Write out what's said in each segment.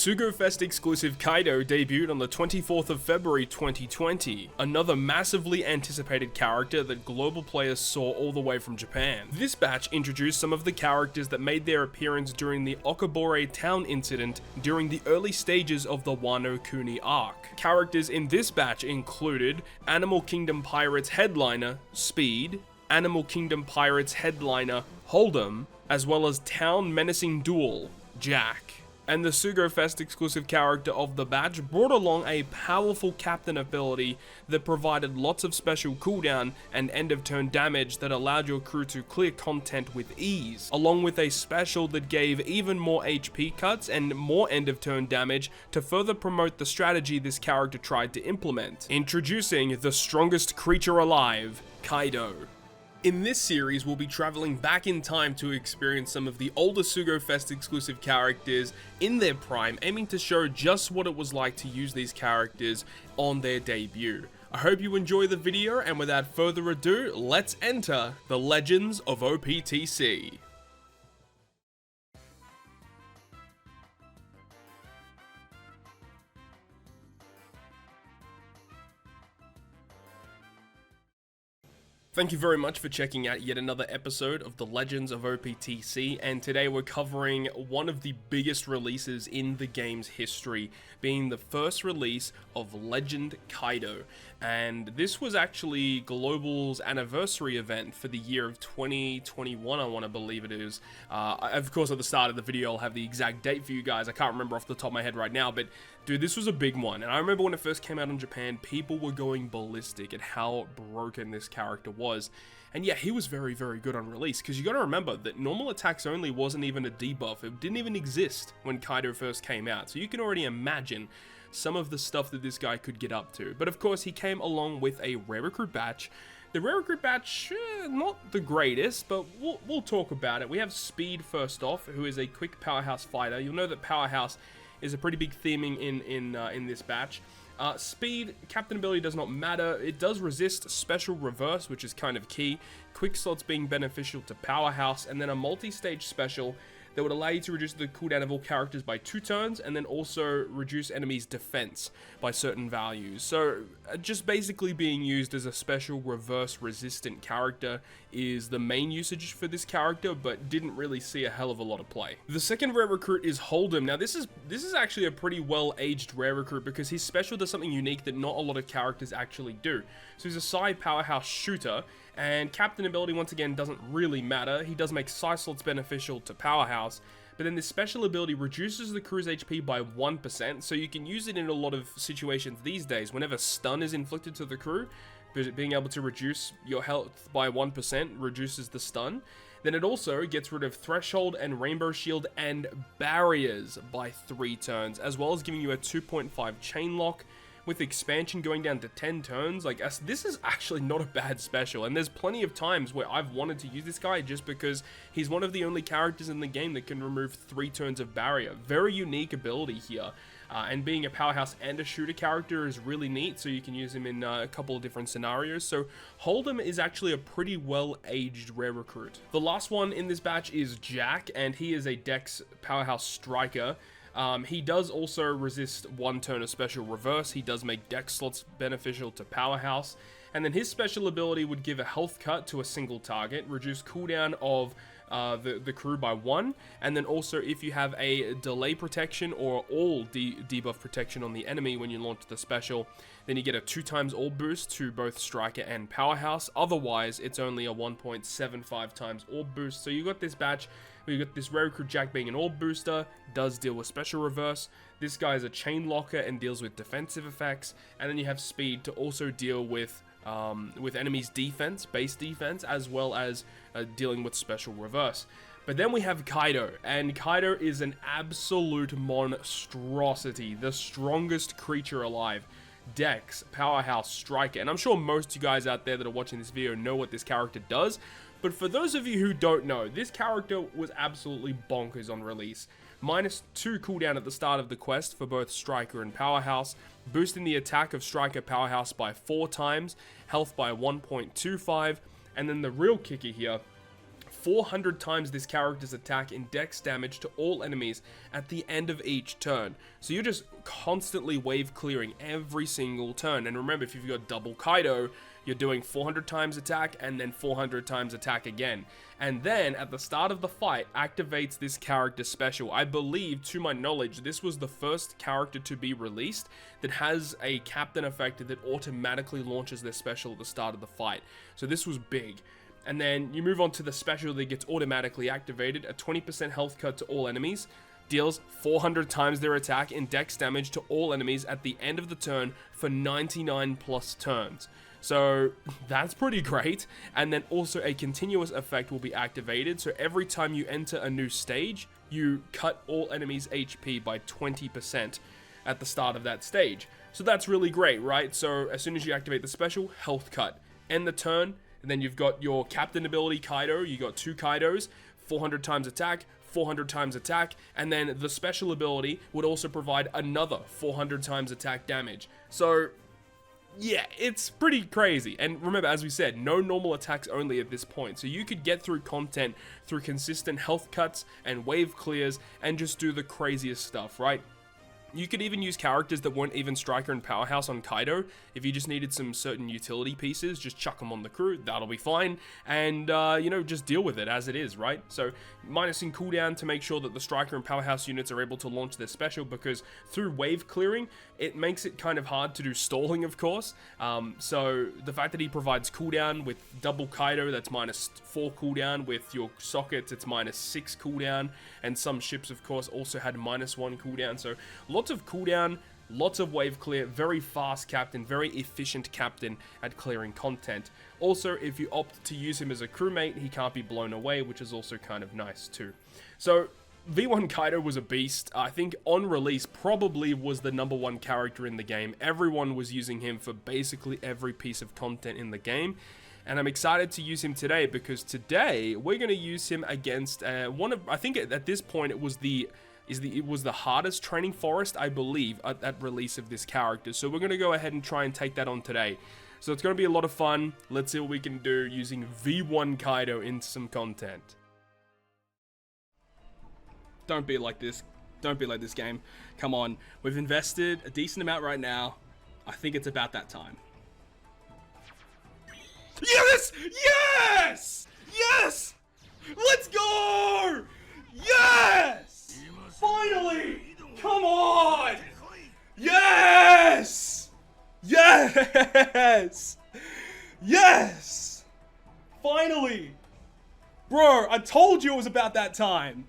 SugoFest exclusive Kaido debuted on the 24th of February 2020, another massively anticipated character that global players saw all the way from Japan. This batch introduced some of the characters that made their appearance during the Okabore town incident during the early stages of the Wano Kuni arc. Characters in this batch included Animal Kingdom Pirates headliner, Speed, Animal Kingdom Pirates headliner, Hold'em, as well as Town Menacing Duel, Jack. And the SugoFest exclusive character of the batch brought along a powerful captain ability that provided lots of special cooldown and end of turn damage that allowed your crew to clear content with ease, along with a special that gave even more HP cuts and more end of turn damage to further promote the strategy this character tried to implement. Introducing the strongest creature alive, Kaido. In this series, we'll be traveling back in time to experience some of the older SugoFest exclusive characters in their prime, aiming to show just what it was like to use these characters on their debut. I hope you enjoy the video, and without further ado, let's enter the Legends of OPTC. Thank you very much for checking out yet another episode of the Legends of OPTC, and today we're covering one of the biggest releases in the game's history, being the first release of Legend Kaido. And this was actually Global's anniversary event for the year of 2021, I want to believe it is. Of course, at the start of the video, I'll have the exact date for you guys. I can't remember off the top of my head right now, but dude, this was a big one. And I remember when it first came out in Japan, people were going ballistic at how broken this character was. And yeah, he was very, very good on release, because you got to remember that normal attacks only wasn't even a debuff. It didn't even exist when Kaido first came out. So you can already imagine some of the stuff that this guy could get up to. But of course, he came along with a rare recruit batch. The rare recruit batch, not the greatest, but we'll talk about it. We have Speed first off, who is a quick powerhouse fighter. You'll know that powerhouse is a pretty big theming in this batch. Speed, captain ability does not matter. It does resist special reverse, which is kind of key. Quick slots being beneficial to powerhouse, and then a multi-stage special that would allow you to reduce the cooldown of all characters by 2 turns, and then also reduce enemies' defense by certain values. So just basically being used as a special reverse resistant character is the main usage for this character, but didn't really see a hell of a lot of play. The second rare recruit is Hold'em. Now this is actually a pretty well-aged rare recruit, because his special does something unique that not a lot of characters actually do. So he's a side powerhouse shooter, and captain ability once again doesn't really matter. He does make side slots beneficial to powerhouse, but then this special ability reduces the crew's HP by 1%, so you can use it in a lot of situations these days. Whenever stun is inflicted to the crew, being able to reduce your health by 1% reduces the stun. Then it also gets rid of Threshold and Rainbow Shield and Barriers by 3 turns, as well as giving you a 2.5 chain lock, with expansion going down to 10 turns. Like, this is actually not a bad special, and there's plenty of times where I've wanted to use this guy just because he's one of the only characters in the game that can remove 3 turns of barrier. Very unique ability here, and being a powerhouse and a shooter character is really neat, so you can use him in a couple of different scenarios. So Hold'em is actually a pretty well-aged rare recruit. The last one in this batch is Jack, and he is a Dex powerhouse striker. He does also resist 1 turn of special reverse. He does make dex slots beneficial to powerhouse. And then his special ability would give a health cut to a single target, reduce cooldown of the crew by 1, and then also if you have a delay protection or all debuff protection on the enemy when you launch the special, then you get a 2 times all boost to both striker and powerhouse. Otherwise, it's only a 1.75 times all boost. So you got this batch. We got this rare recruit Jack being an orb booster, does deal with special reverse. This guy is a chain locker and deals with defensive effects. And then you have Speed to also deal with enemies' defense, base defense, as well as dealing with special reverse. But then we have Kaido, and Kaido is an absolute monstrosity, the strongest creature alive. Dex, powerhouse, striker, and I'm sure most of you guys out there that are watching this video know what this character does. But for those of you who don't know, this character was absolutely bonkers on release. -2 cooldown at the start of the quest for both Striker and Powerhouse, boosting the attack of Striker Powerhouse by 4 times, health by 1.25, and then the real kicker here, 400 times this character's attack in dex damage to all enemies at the end of each turn. So you're just constantly wave clearing every single turn. And remember, if you've got double Kaido, you're doing 400 times attack and then 400 times attack again. And then at the start of the fight, activates this character special. I believe, to my knowledge, this was the first character to be released that has a captain effect that automatically launches their special at the start of the fight. So this was big. And then you move on to the special that gets automatically activated, a 20% health cut to all enemies, deals 400 times their attack in dex damage to all enemies at the end of the turn for 99 plus turns. So that's pretty great. And then also a continuous effect will be activated. So every time you enter a new stage, you cut all enemies' HP by 20% at the start of that stage. So that's really great, right? So as soon as you activate the special, health cut. End the turn, and then you've got your captain ability Kaido. You got 2 Kaidos, 400 times attack, 400 times attack, and then the special ability would also provide another 400 times attack damage. So yeah, it's pretty crazy. And remember, as we said, no normal attacks only at this point. So you could get through content through consistent health cuts and wave clears and just do the craziest stuff, right? You could even use characters that weren't even Striker and Powerhouse on Kaido. If you just needed some certain utility pieces, just chuck them on the crew, that'll be fine. And, you know, just deal with it as it is, right? So, minusing cooldown to make sure that the Striker and Powerhouse units are able to launch their special, because through wave clearing, it makes it kind of hard to do stalling, of course. So, the fact that he provides cooldown with double Kaido, that's -4 cooldown. With your sockets, it's -6 cooldown. And some ships, of course, also had -1 cooldown. So, lots of cooldown, lots of wave clear, very fast captain, very efficient captain at clearing content. Also, if you opt to use him as a crewmate, he can't be blown away, which is also kind of nice too. So, V1 Kaido was a beast. I think on release probably was the #1 character in the game. Everyone was using him for basically every piece of content in the game. And I'm excited to use him today, because today we're going to use him against I think at this point it was the hardest training forest, I believe, at release of this character. So we're going to go ahead and try and take that on today. So it's going to be a lot of fun. Let's see what we can do using V1 Kaido in some content. Don't be like this. Don't be like this, game. Come on. We've invested a decent amount right now. I think it's about that time. Yes! Yes! Yes! Let's go! Yes! Finally! Come on! Yes! Yes! Yes! Finally! Bro, I told you it was about that time.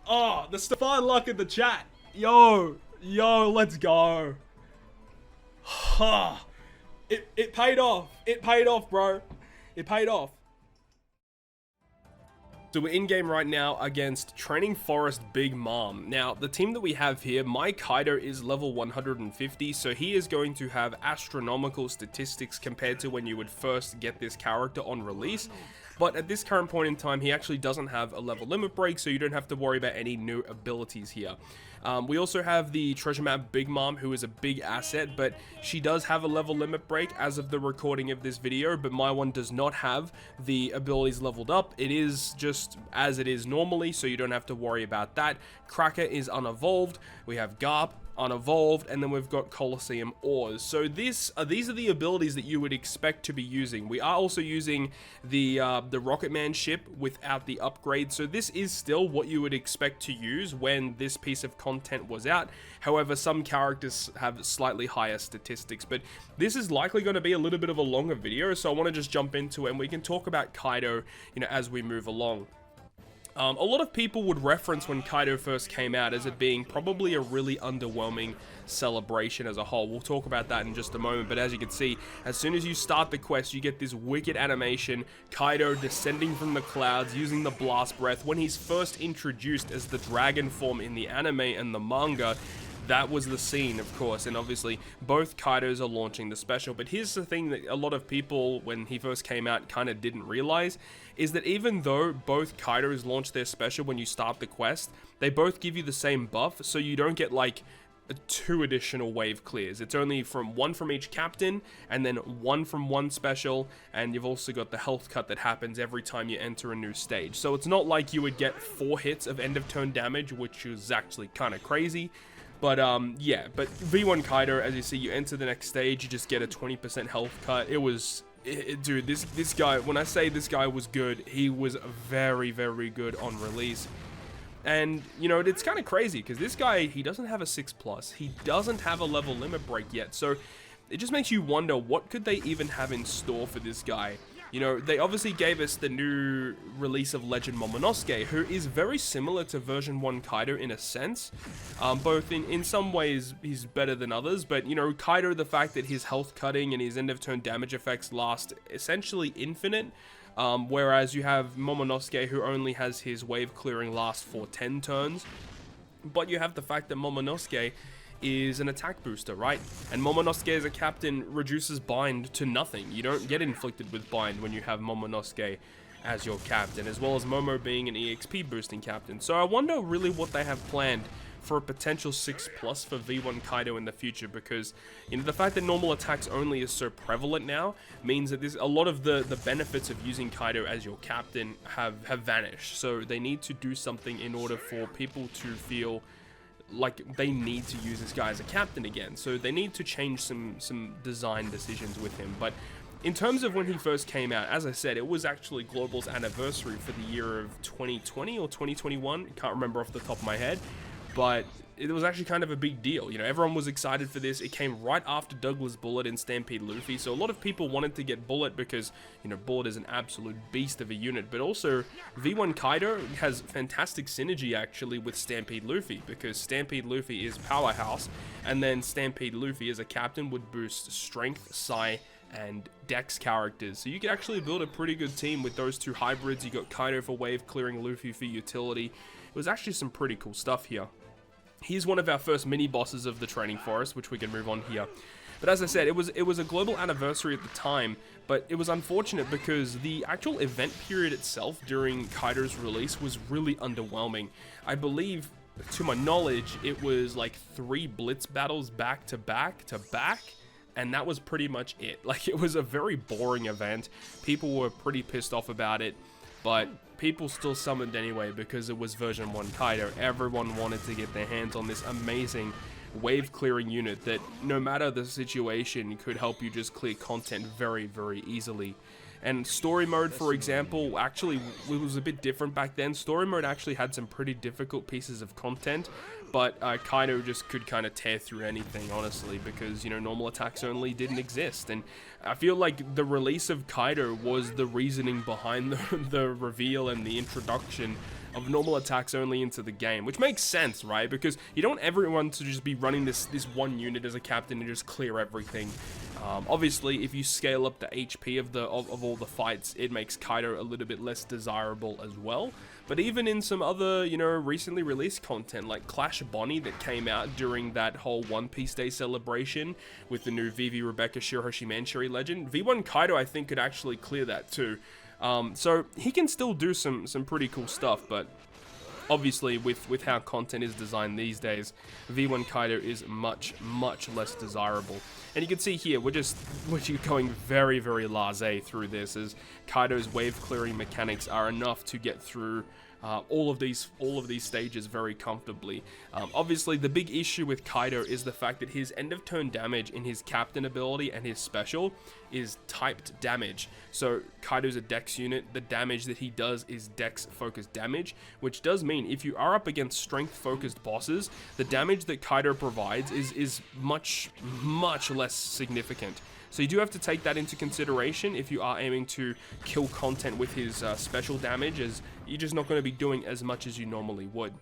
Oh, the Stefan luck in the chat. Yo, let's go. Ha. It paid off. It paid off, bro. It paid off. So we're in game right now against Training Forest Big Mom. Now, the team that we have here, my Kaido is level 150, so he is going to have astronomical statistics compared to when you would first get this character on release. But at this current point in time, he actually doesn't have a level limit break, so you don't have to worry about any new abilities here. We also have the treasure map Big Mom, who is a big asset, but she does have a level limit break as of the recording of this video, but my one does not have the abilities leveled up. It is just as it is normally, so you don't have to worry about that. Cracker is unevolved. We have Garp, unevolved, and then we've got Colosseum Ores. So these are the abilities that you would expect to be using. We are also using the Rocketman ship without the upgrade, so this is still what you would expect to use when this piece of content was out. However, some characters have slightly higher statistics, but this is likely going to be a little bit of a longer video, so I want to just jump into it and we can talk about Kaido, as we move along. A lot of people would reference when Kaido first came out as it being probably a really underwhelming celebration as a whole. We'll talk about that in just a moment, but as you can see, as soon as you start the quest, you get this wicked animation, Kaido descending from the clouds using the blast breath. When he's first introduced as the dragon form in the anime and the manga, that was the scene, of course, and obviously both Kaidos are launching the special. But here's the thing that a lot of people, when he first came out, kind of didn't realize, is that even though both Kaidos launch their special when you start the quest, they both give you the same buff, so you don't get like 2 additional wave clears. It's only from 1 from each captain, and then 1 from 1 special, and you've also got the health cut that happens every time you enter a new stage. So it's not like you would get 4 hits of end of turn damage, which is actually kind of crazy. But yeah, but V1 Kaido, as you see, you enter the next stage, you just get a 20% health cut. It was, dude, this guy, when I say this guy was good, he was very, very good on release. And, you know, it's kind of crazy, because this guy, he doesn't have a 6+, he doesn't have a level limit break yet, so it just makes you wonder, what could they even have in store for this guy? You know, they obviously gave us the new release of Legend Momonosuke, who is very similar to version 1 Kaido in a sense. Both in some ways, he's better than others, but, you know, Kaido, the fact that his health cutting and his end of turn damage effects last essentially infinite, whereas you have Momonosuke, who only has his wave clearing last for 10 turns. But you have the fact that Momonosuke is an attack booster, right? And Momonosuke as a captain reduces bind to nothing. You don't get inflicted with bind when you have Momonosuke as your captain, as well as Momo being an EXP boosting captain. So I wonder really what they have planned for a potential 6+ for V1 Kaido in the future, because, you know, the fact that normal attacks only is so prevalent now means that there's a lot of the benefits of using Kaido as your captain have vanished. So they need to do something in order for people to feel like they need to use this guy as a captain again. So they need to change some design decisions with him. But in terms of when he first came out, as I said, it was actually Global's anniversary for the year of 2020 or 2021. Can't remember off the top of my head. But it was actually kind of a big deal. You know, everyone was excited for this. It came right after Douglas Bullet and Stampede Luffy, so a lot of people wanted to get Bullet because, you know, Bullet is an absolute beast of a unit, but also V1 Kaido has fantastic synergy actually with Stampede Luffy, because Stampede Luffy is powerhouse, and then Stampede Luffy as a captain would boost strength, psi, and dex characters. So you could actually build a pretty good team with those 2 hybrids. You got Kaido for wave clearing, Luffy for utility. It was actually some pretty cool stuff here. He's one of our first mini bosses of the training forest, which we can move on here. But as I said, it was a global anniversary at the time, but it was unfortunate because the actual event period itself during Kaido's release was really underwhelming. I believe, to my knowledge, it was like 3 blitz battles back to back to back, and that was pretty much it. Like, it was a very boring event. People were pretty pissed off about it, but people still summoned anyway because it was version 1 Kaido. Everyone wanted to get their hands on this amazing wave clearing unit that, no matter the situation, could help you just clear content very, very easily. And story mode, for example, actually was a bit different back then. Story mode actually had some pretty difficult pieces of content, but Kaido just could kind of tear through anything, honestly, because, you know, normal attacks only didn't exist. And I feel like the release of Kaido was the reasoning behind the reveal and the introduction of normal attacks only into the game, which makes sense, right? Because you don't want everyone to just be running this one unit as a captain and just clear everything. Obviously, if you scale up the HP of all the fights, it makes Kaido a little bit less desirable as well. But even in some other, you know, recently released content like Clash Bonnie that came out during that whole One Piece Day celebration with the new Vivi Rebecca Shirahoshi Manchuri legend, V1 Kaido I think could actually clear that too. So he can still do some pretty cool stuff, but obviously with how content is designed these days, V1 Kaido is much less desirable. And you can see here, we're going very, very blasé through this, as Kaido's wave clearing mechanics are enough to get through all of these stages very comfortably. Obviously, the big issue with Kaido is the fact that his end of turn damage in his captain ability and his special is typed damage. So Kaido's a dex unit. The damage that he does is dex focused damage, which does mean if you are up against strength focused bosses, the damage that Kaido provides is much less significant. So you do have to take that into consideration if you are aiming to kill content with his special damage, as you're just not going to be doing as much as you normally would.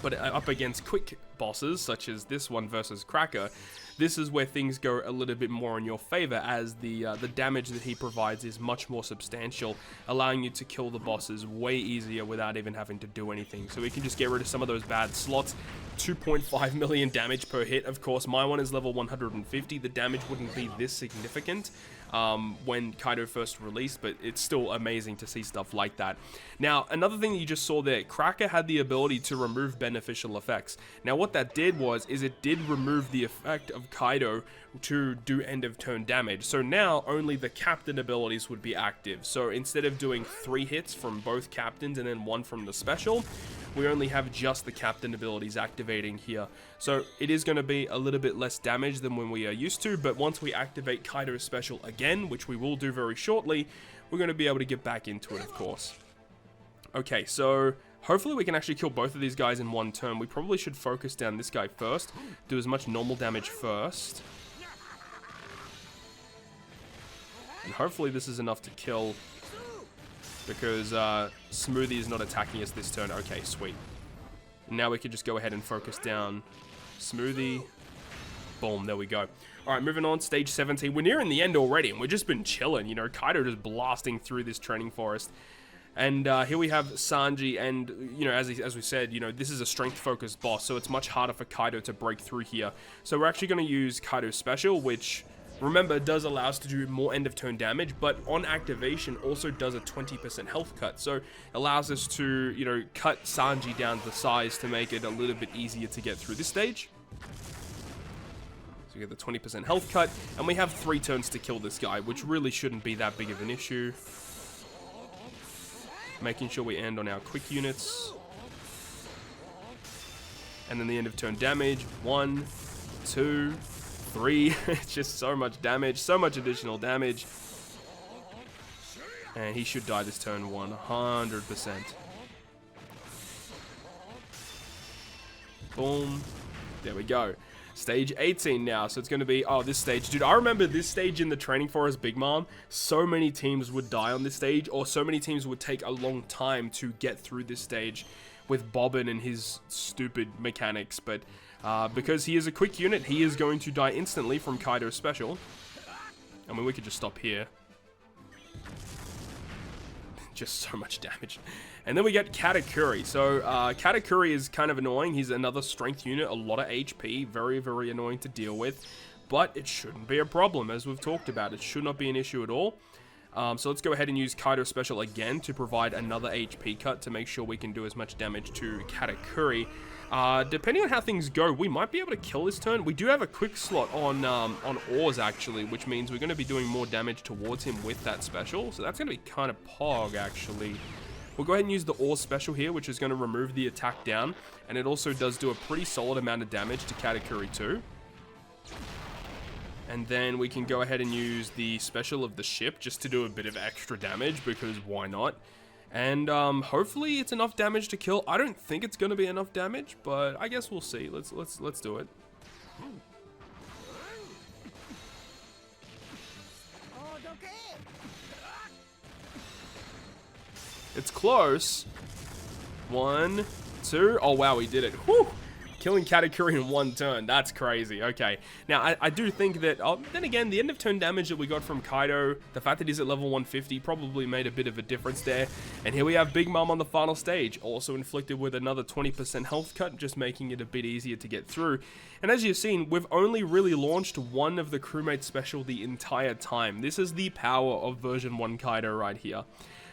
But up against quick bosses, such as this one versus Cracker, this is where things go a little bit more in your favor, as the damage that he provides is much more substantial, allowing you to kill the bosses way easier without even having to do anything. So we can just get rid of some of those bad slots, 2.5 million damage per hit. Of course, my one is level 150. The damage wouldn't be this significant when Kaido first released, but it's still amazing to see stuff like that. Now, another thing that you just saw there, Cracker had the ability to remove beneficial effects. Now, what that did is it did remove the effect of Kaido to do end of turn damage. So now only the captain abilities would be active. So instead of doing 3 hits from both captains and then 1 from the special, we only have just the captain abilities activating here. So it is going to be a little bit less damage than when we are used to, but once we activate Kaido's special again, which we will do very shortly, we're going to be able to get back into it, of course. Okay, so hopefully we can actually kill both of these guys in one turn. We probably should focus down this guy first, do as much normal damage first. And hopefully this is enough to kill, because Smoothie is not attacking us this turn. Okay, sweet. Now we can just go ahead and focus down Smoothie. Boom, there we go. Alright, moving on, stage 17. We're nearing the end already, and we've just been chilling, you know, Kaido just blasting through this training forest. And here we have Sanji, and, you know, as we said, you know, this is a strength-focused boss, so it's much harder for Kaido to break through here. So we're actually going to use Kaido's special, which, remember, does allow us to do more end-of-turn damage, but on activation also does a 20% health cut. So it allows us to, you know, cut Sanji down to size to make it a little bit easier to get through this stage. So we get the 20% health cut, and we have 3 turns to kill this guy, which really shouldn't be that big of an issue. Making sure we end on our quick units. And then the end of turn damage. 1, 2, 3. It's just so much damage. So much additional damage. And he should die this turn 100%. Boom. There we go. Stage 18 now, so it's going to be, oh, this stage. Dude, I remember this stage in the Training Forest Big Mom. So many teams would die on this stage, or so many teams would take a long time to get through this stage with Bobbin and his stupid mechanics. But because he is a quick unit, he is going to die instantly from Kaido's special. I mean, we could just stop here. Just so much damage. And then we get Katakuri. So Katakuri is kind of annoying. He's another strength unit, a lot of HP, very, very annoying to deal with. But it shouldn't be a problem, as we've talked about. It should not be an issue at all. So let's go ahead and use Kaido's special again to provide another HP cut to make sure we can do as much damage to Katakuri. Depending on how things go, we might be able to kill this turn. We do have a quick slot on Ores, actually, which means we're going to be doing more damage towards him with that special. So that's going to be kind of pog, actually. We'll go ahead and use the Ores special here, which is going to remove the attack down. And it also does do a pretty solid amount of damage to Katakuri too. And then we can go ahead and use the special of the ship just to do a bit of extra damage, because why not? And hopefully it's enough damage to kill. I don't think it's going to be enough damage, but I guess we'll see. Let's do it. It's close. 1, 2. Oh, wow, we did it. Whew. Killing Katakuri in 1 turn. That's crazy. Okay. Now, I do think that, then again, the end of turn damage that we got from Kaido, the fact that he's at level 150 probably made a bit of a difference there. And here we have Big Mom on the final stage, also inflicted with another 20% health cut, just making it a bit easier to get through. And as you've seen, we've only really launched one of the crewmate special the entire time. This is the power of version 1 Kaido right here.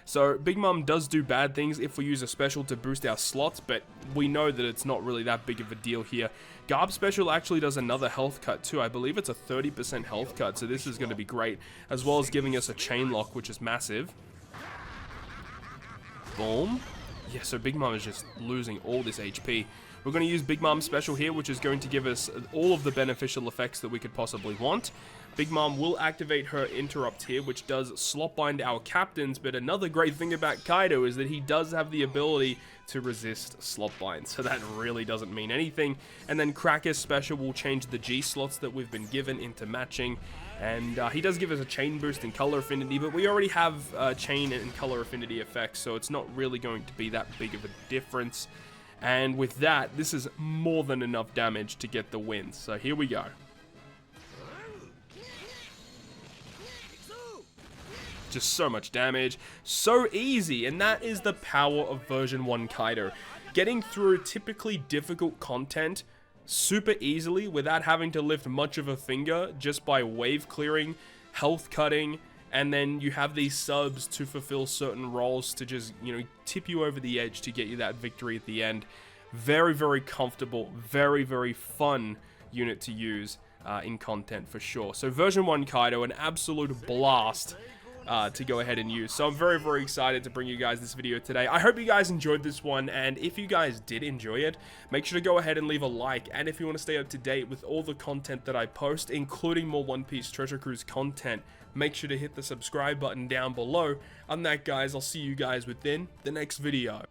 So Big Mom does do bad things if we use a special to boost our slots, but we know that it's not really that big of a deal here. Garb special actually does another health cut too. I believe it's a 30% health cut, so this is going to be great, as well as giving us a chain lock, which is massive. Boom. Yeah, so Big Mom is just losing all this HP. We're going to use Big Mom's special here, which is going to give us all of the beneficial effects that we could possibly want. Big Mom will activate her interrupt here, which does slot bind our captains, but another great thing about Kaido is that he does have the ability to resist slot bind, so that really doesn't mean anything. And then Cracker's special will change the G slots that we've been given into matching, and he does give us a chain boost and color affinity, but we already have chain and color affinity effects, so it's not really going to be that big of a difference. And with that, this is more than enough damage to get the win, so here we go. Just so much damage, so easy, and that is the power of version 1 Kaido. getting through typically difficult content super easily without having to lift much of a finger, just by wave clearing, health cutting, and then you have these subs to fulfill certain roles to just, you know, tip you over the edge to get you that victory at the end. Very, very comfortable, very, very fun unit to use in content for sure. So version 1 Kaido, an absolute blast to go ahead and use. So I'm very, very excited to bring you guys this video today. I hope you guys enjoyed this one, and if you guys did enjoy it, make sure to go ahead and leave a like. And if you want to stay up to date with all the content that I post, including more One Piece Treasure Cruise content, make sure to hit the subscribe button down below. On that, guys, I'll see you guys within the next video.